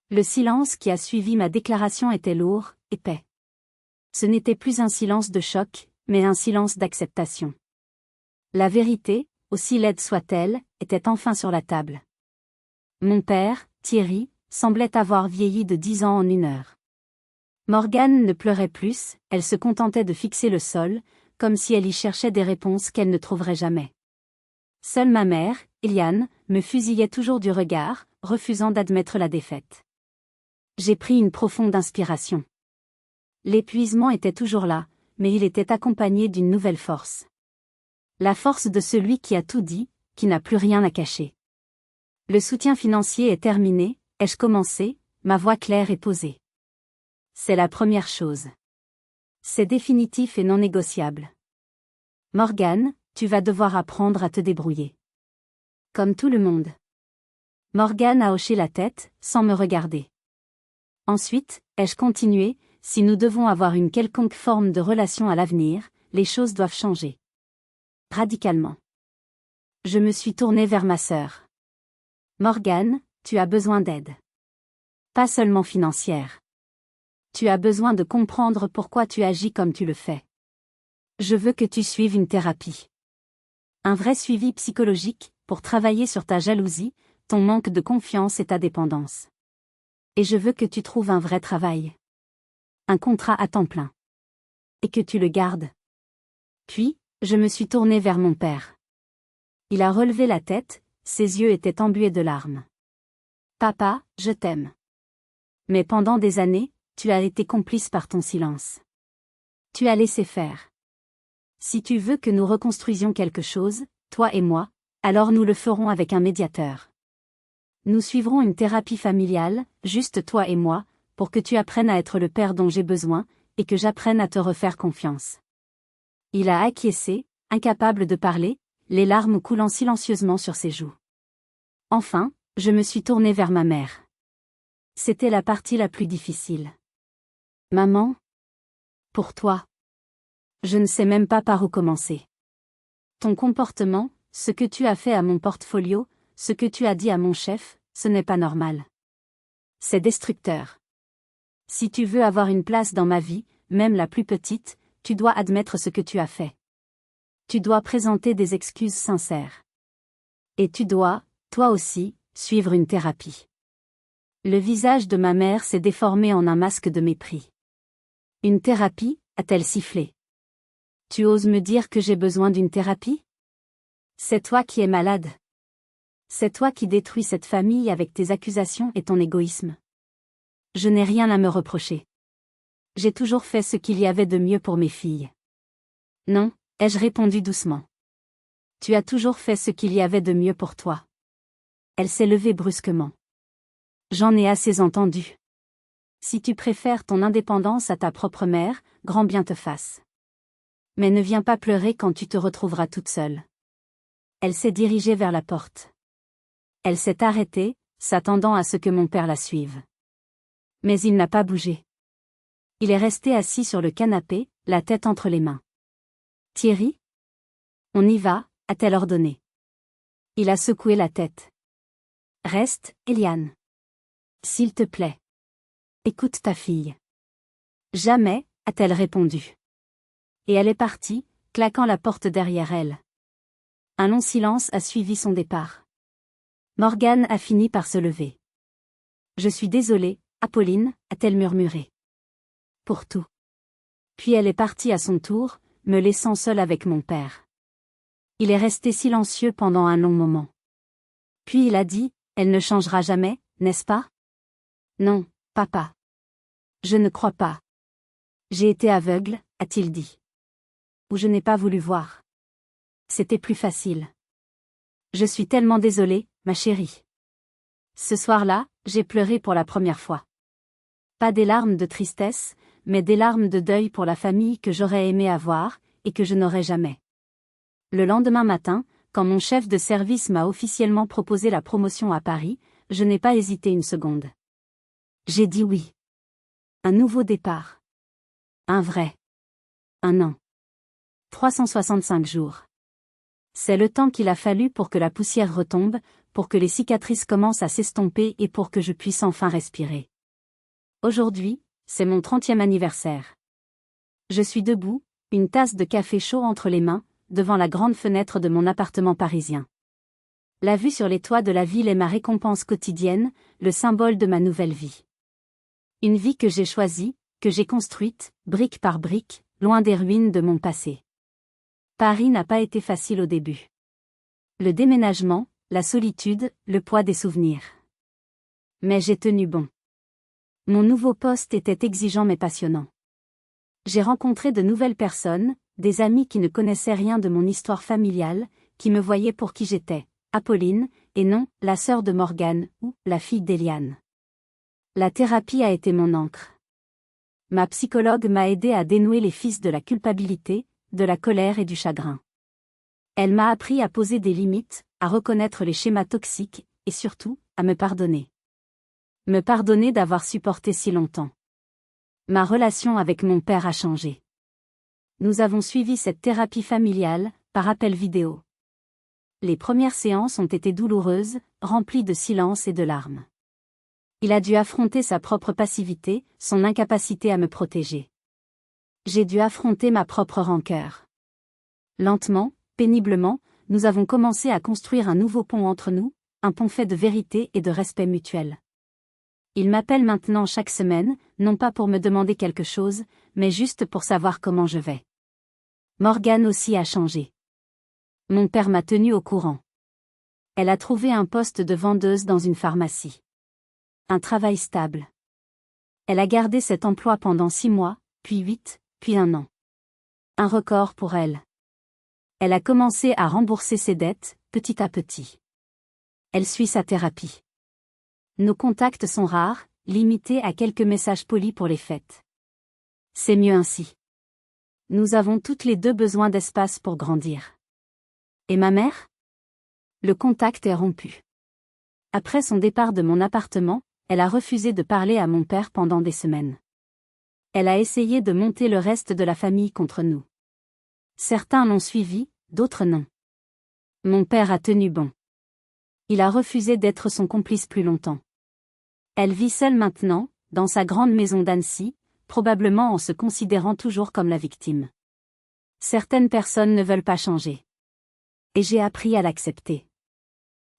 Le silence qui a suivi ma déclaration était lourd, épais. Ce n'était plus un silence de choc, mais un silence d'acceptation. La vérité, aussi laide soit-elle, était enfin sur la table. Mon père, Thierry, semblait avoir vieilli de 10 ans en une heure. Morgane ne pleurait plus, elle se contentait de fixer le sol, comme si elle y cherchait des réponses qu'elle ne trouverait jamais. Seule ma mère, Eliane, me fusillait toujours du regard, refusant d'admettre la défaite. J'ai pris une profonde inspiration. L'épuisement était toujours là, mais il était accompagné d'une nouvelle force. La force de celui qui a tout dit, qui n'a plus rien à cacher. Le soutien financier est terminé, ai-je commencé, ma voix claire et posée. C'est la première chose. C'est définitif et non négociable. Morgane, tu vas devoir apprendre à te débrouiller. Comme tout le monde. Morgane a hoché la tête, sans me regarder. Ensuite, ai-je continué, si nous devons avoir une quelconque forme de relation à l'avenir, les choses doivent changer. Radicalement. Je me suis tournée vers ma sœur. Morgane, tu as besoin d'aide. Pas seulement financière. Tu as besoin de comprendre pourquoi tu agis comme tu le fais. Je veux que tu suives une thérapie. Un vrai suivi psychologique, pour travailler sur ta jalousie, ton manque de confiance et ta dépendance. Et je veux que tu trouves un vrai travail. Un contrat à temps plein. Et que tu le gardes. Puis, je me suis tournée vers mon père. Il a relevé la tête, ses yeux étaient embués de larmes. Papa, je t'aime. Mais pendant des années, tu as été complice par ton silence. Tu as laissé faire. Si tu veux que nous reconstruisions quelque chose, toi et moi, alors nous le ferons avec un médiateur. Nous suivrons une thérapie familiale, juste toi et moi, pour que tu apprennes à être le père dont j'ai besoin, et que j'apprenne à te refaire confiance. Il a acquiescé, incapable de parler, les larmes coulant silencieusement sur ses joues. Enfin, je me suis tournée vers ma mère. C'était la partie la plus difficile. Maman? Pour toi. Je ne sais même pas par où commencer. Ton comportement, ce que tu as fait à mon portfolio, ce que tu as dit à mon chef, ce n'est pas normal. C'est destructeur. Si tu veux avoir une place dans ma vie, même la plus petite, tu dois admettre ce que tu as fait. Tu dois présenter des excuses sincères. Et tu dois, toi aussi, suivre une thérapie. Le visage de ma mère s'est déformé en un masque de mépris. Une thérapie, a-t-elle sifflé. Tu oses me dire que j'ai besoin d'une thérapie? C'est toi qui es malade. C'est toi qui détruis cette famille avec tes accusations et ton égoïsme. Je n'ai rien à me reprocher. J'ai toujours fait ce qu'il y avait de mieux pour mes filles. Non, ai-je répondu doucement. Tu as toujours fait ce qu'il y avait de mieux pour toi. Elle s'est levée brusquement. J'en ai assez entendu. Si tu préfères ton indépendance à ta propre mère, grand bien te fasse. Mais ne viens pas pleurer quand tu te retrouveras toute seule. Elle s'est dirigée vers la porte. Elle s'est arrêtée, s'attendant à ce que mon père la suive. Mais il n'a pas bougé. Il est resté assis sur le canapé, la tête entre les mains. Thierry? On y va, a-t-elle ordonné. Il a secoué la tête. Reste, Eliane. S'il te plaît. Écoute ta fille. Jamais, a-t-elle répondu. Et elle est partie, claquant la porte derrière elle. Un long silence a suivi son départ. Morgane a fini par se lever. Je suis désolée, Apolline, a-t-elle murmuré. Pour tout. Puis elle est partie à son tour, me laissant seule avec mon père. Il est resté silencieux pendant un long moment. Puis il a dit, elle ne changera jamais, n'est-ce pas? Non, papa. Je ne crois pas. J'ai été aveugle, a-t-il dit. Ou je n'ai pas voulu voir. C'était plus facile. Je suis tellement désolée, ma chérie. Ce soir-là, j'ai pleuré pour la première fois. Pas des larmes de tristesse, mais des larmes de deuil pour la famille que j'aurais aimé avoir, et que je n'aurai jamais. Le lendemain matin, quand mon chef de service m'a officiellement proposé la promotion à Paris, je n'ai pas hésité une seconde. J'ai dit oui. Un nouveau départ. Un vrai. Un an. 365 jours. C'est le temps qu'il a fallu pour que la poussière retombe, pour que les cicatrices commencent à s'estomper et pour que je puisse enfin respirer. Aujourd'hui, c'est mon 30e anniversaire. Je suis debout, une tasse de café chaud entre les mains, devant la grande fenêtre de mon appartement parisien. La vue sur les toits de la ville est ma récompense quotidienne, le symbole de ma nouvelle vie. Une vie que j'ai choisie, que j'ai construite, brique par brique, loin des ruines de mon passé. Paris n'a pas été facile au début. Le déménagement, la solitude, le poids des souvenirs. Mais j'ai tenu bon. Mon nouveau poste était exigeant mais passionnant. J'ai rencontré de nouvelles personnes, des amis qui ne connaissaient rien de mon histoire familiale, qui me voyaient pour qui j'étais, Apolline, et non, la sœur de Morgane, ou la fille d'Eliane. La thérapie a été mon encre. Ma psychologue m'a aidé à dénouer les fils de la culpabilité, de la colère et du chagrin. Elle m'a appris à poser des limites, à reconnaître les schémas toxiques, et surtout, à me pardonner. Me pardonner d'avoir supporté si longtemps. Ma relation avec mon père a changé. Nous avons suivi cette thérapie familiale, par appel vidéo. Les premières séances ont été douloureuses, remplies de silence et de larmes. Il a dû affronter sa propre passivité, son incapacité à me protéger. J'ai dû affronter ma propre rancœur. Lentement, péniblement, nous avons commencé à construire un nouveau pont entre nous, un pont fait de vérité et de respect mutuel. Il m'appelle maintenant chaque semaine, non pas pour me demander quelque chose, mais juste pour savoir comment je vais. Morgane aussi a changé. Mon père m'a tenu au courant. Elle a trouvé un poste de vendeuse dans une pharmacie. Un travail stable. Elle a gardé cet emploi pendant 6 mois, puis 8, puis 1 an. Un record pour elle. Elle a commencé à rembourser ses dettes, petit à petit. Elle suit sa thérapie. Nos contacts sont rares, limités à quelques messages polis pour les fêtes. C'est mieux ainsi. Nous avons toutes les deux besoin d'espace pour grandir. Et ma mère ? Le contact est rompu. Après son départ de mon appartement, elle a refusé de parler à mon père pendant des semaines. Elle a essayé de monter le reste de la famille contre nous. Certains l'ont suivi, d'autres non. Mon père a tenu bon. Il a refusé d'être son complice plus longtemps. Elle vit seule maintenant, dans sa grande maison d'Annecy, probablement en se considérant toujours comme la victime. Certaines personnes ne veulent pas changer. Et j'ai appris à l'accepter.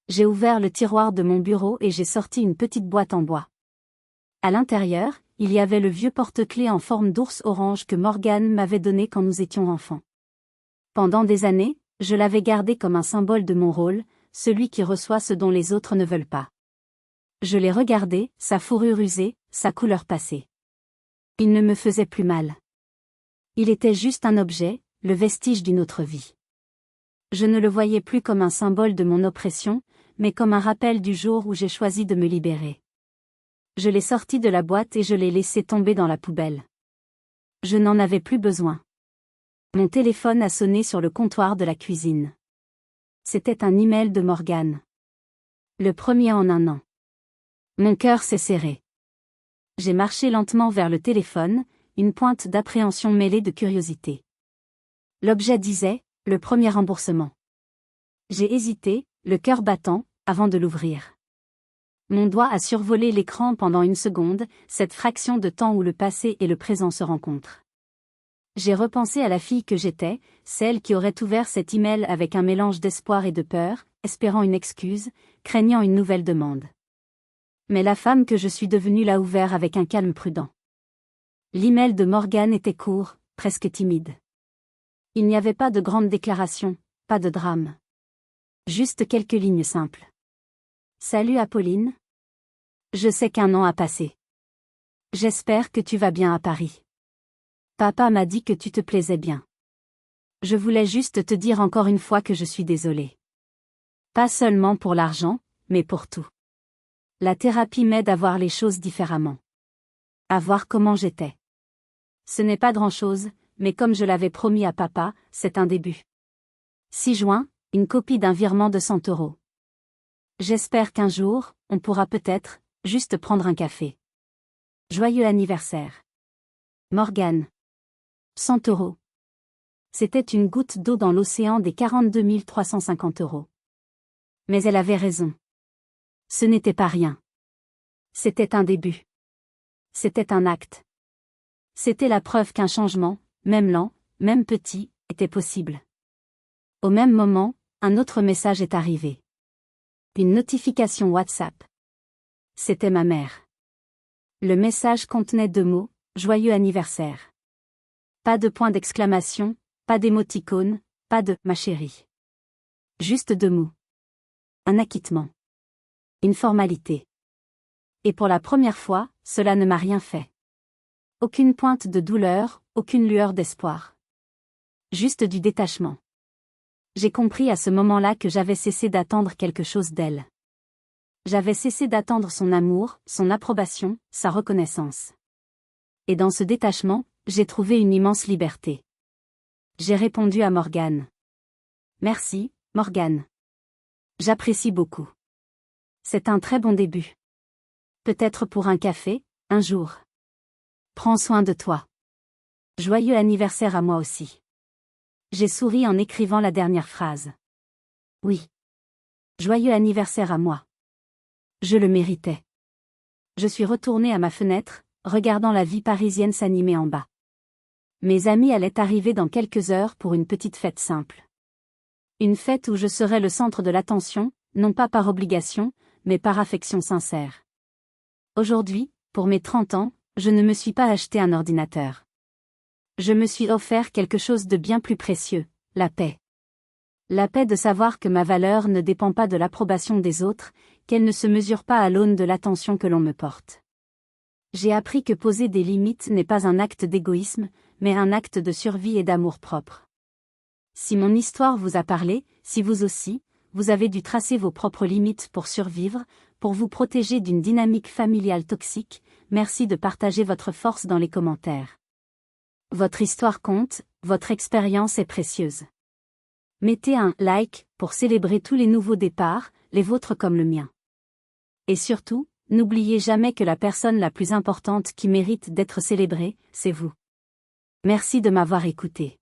J'ai ouvert le tiroir de mon bureau et j'ai sorti une petite boîte en bois. À l'intérieur, il y avait le vieux porte-clés en forme d'ours orange que Morgane m'avait donné quand nous étions enfants. Pendant des années, je l'avais gardé comme un symbole de mon rôle, celui qui reçoit ce dont les autres ne veulent pas. Je l'ai regardé, sa fourrure usée, sa couleur passée. Il ne me faisait plus mal. Il était juste un objet, le vestige d'une autre vie. Je ne le voyais plus comme un symbole de mon oppression, mais comme un rappel du jour où j'ai choisi de me libérer. Je l'ai sorti de la boîte et je l'ai laissé tomber dans la poubelle. Je n'en avais plus besoin. Mon téléphone a sonné sur le comptoir de la cuisine. C'était un email de Morgane. Le premier en 1 an. Mon cœur s'est serré. J'ai marché lentement vers le téléphone, une pointe d'appréhension mêlée de curiosité. L'objet disait « Le premier remboursement ». J'ai hésité, le cœur battant, avant de l'ouvrir. Mon doigt a survolé l'écran pendant 1 seconde, cette fraction de temps où le passé et le présent se rencontrent. J'ai repensé à la fille que j'étais, celle qui aurait ouvert cet email avec un mélange d'espoir et de peur, espérant une excuse, craignant une nouvelle demande. Mais la femme que je suis devenue l'a ouvert avec un calme prudent. L'email de Morgane était court, presque timide. Il n'y avait pas de grande déclaration, pas de drame. Juste quelques lignes simples. Salut Apolline. Je sais qu'1 an a passé. J'espère que tu vas bien à Paris. Papa m'a dit que tu te plaisais bien. Je voulais juste te dire encore une fois que je suis désolée. Pas seulement pour l'argent, mais pour tout. La thérapie m'aide à voir les choses différemment. À voir comment j'étais. Ce n'est pas grand-chose, mais comme je l'avais promis à papa, c'est un début. 6 juin, une copie d'un virement de 100 €. J'espère qu'un jour, on pourra peut-être, juste prendre un café. Joyeux anniversaire. Morgane. 100 €. C'était une goutte d'eau dans l'océan des 42 350 €. Mais elle avait raison. Ce n'était pas rien. C'était un début. C'était un acte. C'était la preuve qu'un changement, même lent, même petit, était possible. Au même moment, un autre message est arrivé. Une notification WhatsApp. C'était ma mère. Le message contenait 2 mots, joyeux anniversaire. Pas de point d'exclamation, pas d'émoticône, pas de ma chérie. Juste 2 mots. Un acquittement. Une formalité. Et pour la première fois, cela ne m'a rien fait. Aucune pointe de douleur, aucune lueur d'espoir. Juste du détachement. J'ai compris à ce moment-là que j'avais cessé d'attendre quelque chose d'elle. J'avais cessé d'attendre son amour, son approbation, sa reconnaissance. Et dans ce détachement, j'ai trouvé une immense liberté. J'ai répondu à Morgane. Merci, Morgane. J'apprécie beaucoup. C'est un très bon début. Peut-être pour un café, un jour. Prends soin de toi. Joyeux anniversaire à moi aussi. J'ai souri en écrivant la dernière phrase. Oui. Joyeux anniversaire à moi. Je le méritais. Je suis retournée à ma fenêtre, regardant la vie parisienne s'animer en bas. Mes amis allaient arriver dans quelques heures pour une petite fête simple. Une fête où je serais le centre de l'attention, non pas par obligation, mais par affection sincère. Aujourd'hui, pour mes 30 ans, je ne me suis pas acheté un ordinateur. Je me suis offert quelque chose de bien plus précieux, la paix. La paix de savoir que ma valeur ne dépend pas de l'approbation des autres, qu'elle ne se mesure pas à l'aune de l'attention que l'on me porte. J'ai appris que poser des limites n'est pas un acte d'égoïsme, mais un acte de survie et d'amour-propre. Si mon histoire vous a parlé, si vous aussi, vous avez dû tracer vos propres limites pour survivre, pour vous protéger d'une dynamique familiale toxique, merci de partager votre force dans les commentaires. Votre histoire compte, votre expérience est précieuse. Mettez un like pour célébrer tous les nouveaux départs, les vôtres comme le mien. Et surtout, n'oubliez jamais que la personne la plus importante qui mérite d'être célébrée, c'est vous. Merci de m'avoir écouté.